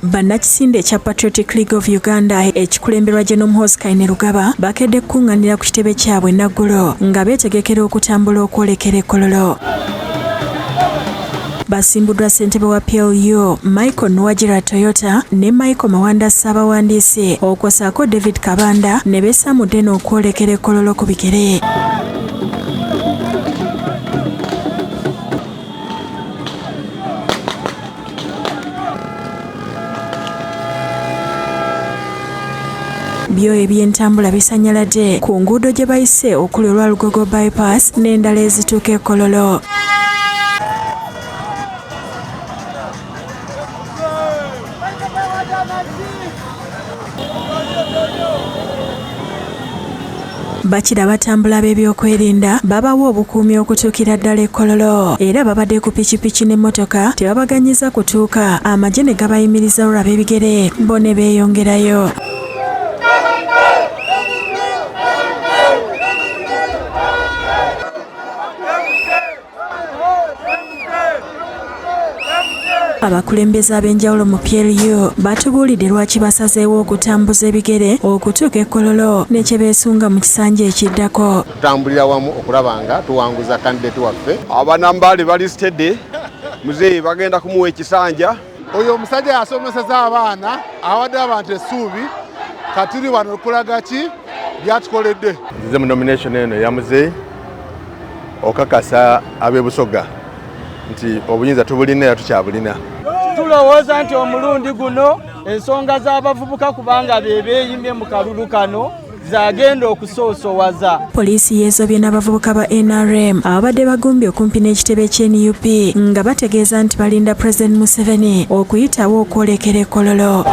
Bannakisinde cha Patriotic League of Uganda ekikulemberwa General Muhoozi Kainerugaba bakedde kunganira ku kitebe kyabwe naggulo nga beetegekera okutambula okwolekera ekkololo. Basimbuddwa ssentebe wa PLU Michael Nwajira Toyota ne Michael Mawanda Ssaabawandiisi okwosaako David Kabanda ne beesamudde n'okwolekera ekkololo ku bigere. Byo ebyentambula bisanyaladde ku nguudo gye bayise okuli olwa Lugogo bypass n'endala ezituuka ekkololo. Bakira batambula b'ebyokwerinda babawa obukuumi okutuukira ddala ekkololo era babadde ku pikipiki n'emmotoka tebabaganyiza kutuuka amagye ne gabayimiriza olwa b'ebigere bo ne beeyongerayo. Abakulembeze ab'enjawulo mu PLU batubuulidde lwaki basazeewo okutambuza ebigere okutuuka ekkololo ne kye beesunga mu kisanja ekiddako. Tutambulira wamu okulaba nga tuwanguza kandidate waffe. Abanambaale bali steady, muzeeyi bagenda kumuwa ekisanja. Oyo omusajja yasomeseza abaana awadde abantu essuubi katiri wano okulaga ki byatukoledde. Nzize mu nomination eno ya muzeeyi okakasa ab'e Busoga nti obuyinza tubulina era tukyabulina. Tulowooza nti omulundi guno ensonga z'abavubuka kubanga be beeyimbye mu kalulu kano zagenda okusoosowaza. Poliisi yeezobye n'abavubuka ba NRM ababadde bagumbye okumpi n'ekitebe ky'NUP nga bategeeza nti balinda President Museveni okuyitawo okwolekera ekkololo.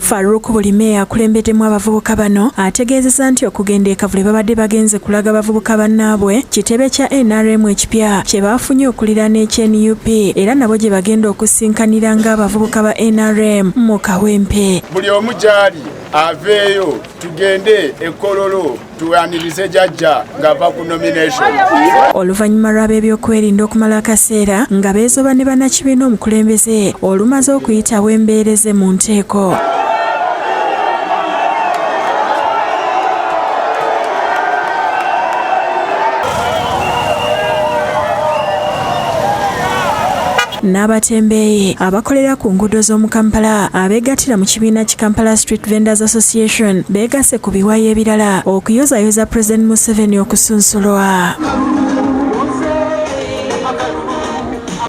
Farouk Bulime akulembeddemu abavubuka bano ategeezezza nti okugenda e Kavule babadde bagenze kulaga abavubuka bannaabwe kitebe kya NRM ekipya kye baafunye okuliraana ekya-NUP era nabo gye bagenda okusinkanira ng'abavubuka ba NRM mu kawempe. Buli omu gy'ali aveeyo tugende ekkololo tuwanirize jjajja ng'ava ku nomination. Oluvannyuma lw'ab'ebyokwerinda okumala akaseera nga beezoba ne bannakibiina omukulembeze olumaze okuyitawo embeereze mu nteeko. N'abatembeeyi abakolera ku nguudo z'omu Kampala abeegattira mu kibiina ki Kampala Street Vendors Association beegasse ku biwayi ebirala okuyozayoza President Museveni okusunsulwa.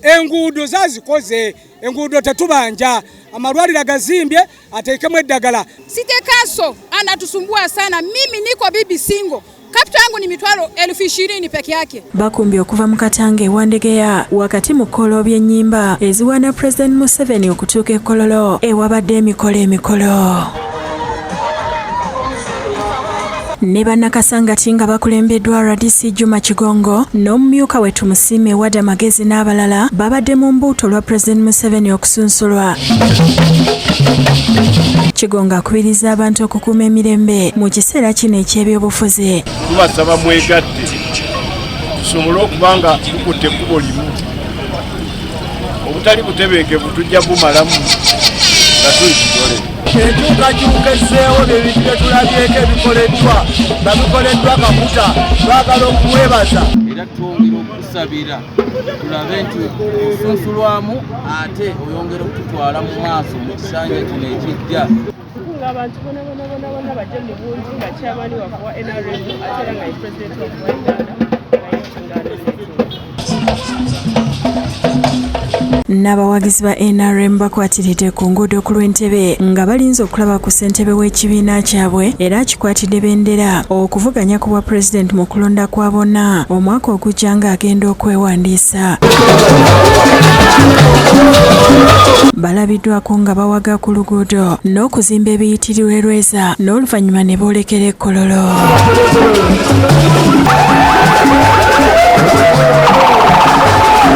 Enguudo zazikoze, enguudo tetubanja, amalwaliro gazimbye, ateekemu eddagala. Sitekaso anatusumbua sana, mimi niko bibi single. Kapita yangu ni mitwalo 20,000 peke yake. Bakumbye okuva mu katange wa Ndegeya wakati mu kkololo by'ennyimba eziwaana President Museveni okutuuka ekkololo ewabadde emikolo. Ne bannakasangati nga bakulembeddwa RDC Juma Kigongo n'omumyuka we Tumusiime Wada Magezi n'abalala babadde mu mbuuto lwa President Museveni okusunsulwa. Kigongo akubiriza abantu okukuuma emirembe mu kiseera kino eky'ebyobufuzi. Tubasaba mwegatte tusobole okuba nga tukutte ekkubo limu. Obutali butebenkevu tujja bumalamu nga tuli kitole. Enkyukakyuka esseewo ebintu bye tulabyeko ebikoleddwa nga bikoleddwa kakuta twagala okumwebaza. Era twongera okusabira tulabe nti osunsulwamu ate oyongera okututwala mu maaso mu kisanja kino ekijja. Abantu bonna bajja mu bungi nga chairman wa NRM ate era nga president wa Uganda. N'abawagizi ba NRM bakwatiridde ku nguudo ku lw'entebe nga balinze okulaba ku ssentebe w'ekibiina kyabwe era akikwatidde bendera okuvuganya ku bwa President mu kulonda kwa bonna omwaka ogujja ng'agenda okwewandiisa. Balabiddwako nga bawaga ku luguudo n'okuzimba ebiyitirirwa Lweza n'oluvannyuma ne boolekera ekkololo.